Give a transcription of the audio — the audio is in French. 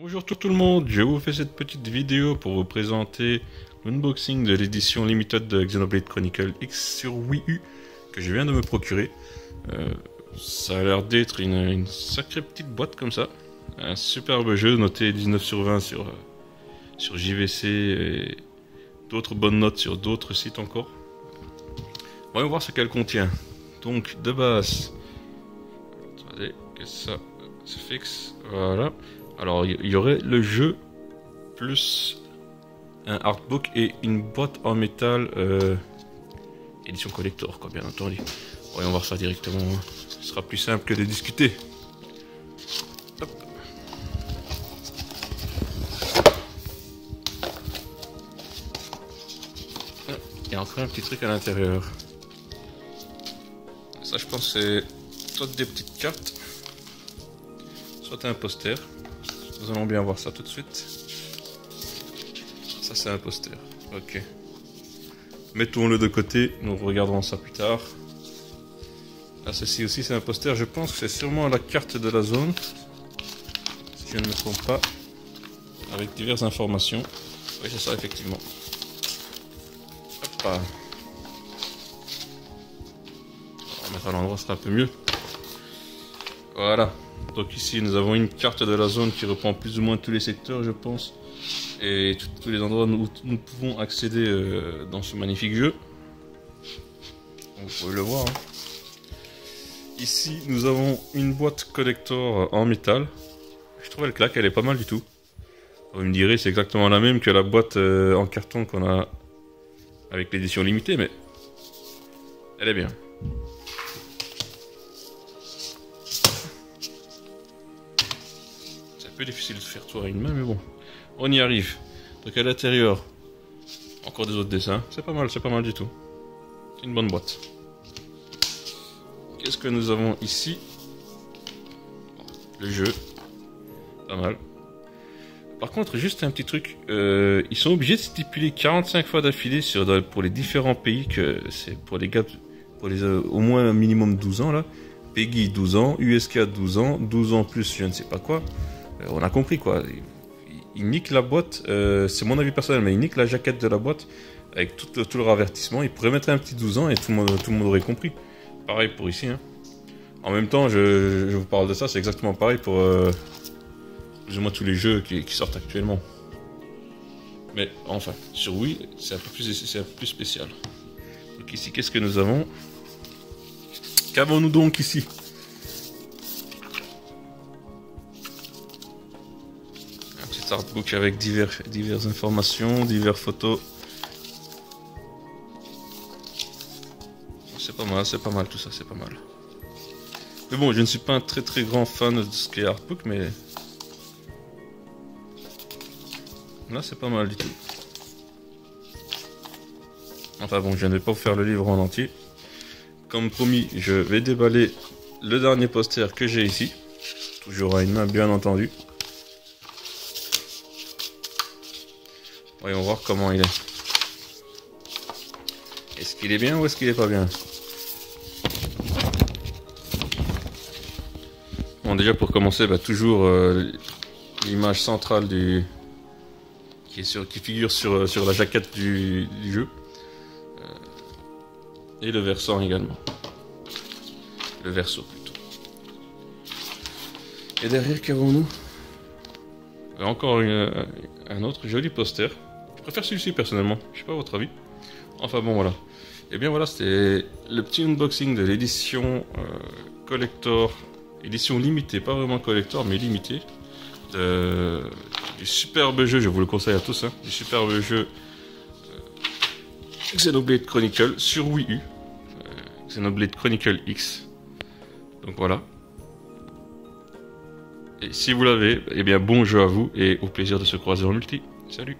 Bonjour tout le monde, je vous fais cette petite vidéo pour vous présenter l'unboxing de l'édition limited de Xenoblade Chronicle X sur Wii U que je viens de me procurer. Ça a l'air d'être une sacrée petite boîte comme ça. Un superbe jeu noté 19 sur 20 sur JVC et d'autres bonnes notes sur d'autres sites encore. Voyons voir ce qu'elle contient. Donc de base, attendez que ça se fixe, voilà. Alors il y aurait le jeu plus un artbook et une boîte en métal édition collector quoi, bien entendu. Voyons voir ça directement, hein. Ce sera plus simple que de discuter. Hop. Il y a encore un petit truc à l'intérieur. Ça je pense c'est soit des petites cartes, soit un poster. Nous allons bien voir ça tout de suite. Ça c'est un poster. Ok. Mettons-le de côté, nous regarderons ça plus tard. Là ceci aussi c'est un poster, je pense que c'est sûrement la carte de la zone. Si je ne me trompe pas. Avec diverses informations. Oui c'est ça effectivement. Hop là. On va mettre à l'endroit, ce sera un peu mieux. Voilà. Donc ici nous avons une carte de la zone qui reprend plus ou moins tous les secteurs je pense. Et tous les endroits où nous pouvons accéder dans ce magnifique jeu. Donc, vous pouvez le voir. Hein. Ici nous avons une boîte collector en métal. Je trouve elle claque, elle est pas mal du tout. Vous me direz c'est exactement la même que la boîte en carton qu'on a avec l'édition limitée, mais elle est bien. C'est un peu difficile de faire tout à une main, mais bon, on y arrive. Donc à l'intérieur, encore des autres dessins. C'est pas mal du tout. C'est une bonne boîte. Qu'est-ce que nous avons ici? Le jeu. Pas mal. Par contre, juste un petit truc. Ils sont obligés de stipuler 45 fois d'affilée pour les différents pays que c'est pour les gars, pour les au moins un minimum 12 ans là. PEGI 12 ans, USK 12 ans, 12 ans plus je ne sais pas quoi. On a compris quoi. Il nique la boîte, c'est mon avis personnel, mais il nique la jaquette de la boîte avec tout le avertissement. Il pourrait mettre un petit 12 ans et tout le monde aurait compris. Pareil pour ici. Hein. En même temps, je vous parle de ça, c'est exactement pareil pour plus ou moins tous les jeux qui sortent actuellement. Mais enfin, sur Wii, c'est un peu plus spécial. Donc ici, qu'est-ce que nous avons? Qu'avons-nous donc ici? Un petit artbook avec diverses informations, diverses photos. C'est pas mal tout ça, c'est pas mal. Mais bon, je ne suis pas un très grand fan de ce qui est artbook, mais là c'est pas mal du tout. Enfin bon, je ne vais pas vous faire le livre en entier. Comme promis, je vais déballer le dernier poster que j'ai ici. Toujours à une main bien entendu. Voyons voir comment il est. Est-ce qu'il est bien ou est-ce qu'il est pas bien? Bon, déjà pour commencer, toujours l'image centrale qui figure sur la jaquette du jeu. Et le versant également. Le verso plutôt. Et derrière, qu'avons-nous? Encore un autre joli poster. Je préfère celui-ci personnellement. Je sais pas votre avis. Enfin bon voilà. Et bien voilà, c'était le petit unboxing de l'édition collector. Édition limitée, pas vraiment collector mais limitée. Du superbe jeu, je vous le conseille à tous. Hein, du superbe jeu Xenoblade Chronicle sur Wii U. Xenoblade Chronicle X. Donc voilà. Et si vous l'avez, eh bien bon jeu à vous et au plaisir de se croiser en multi. Salut!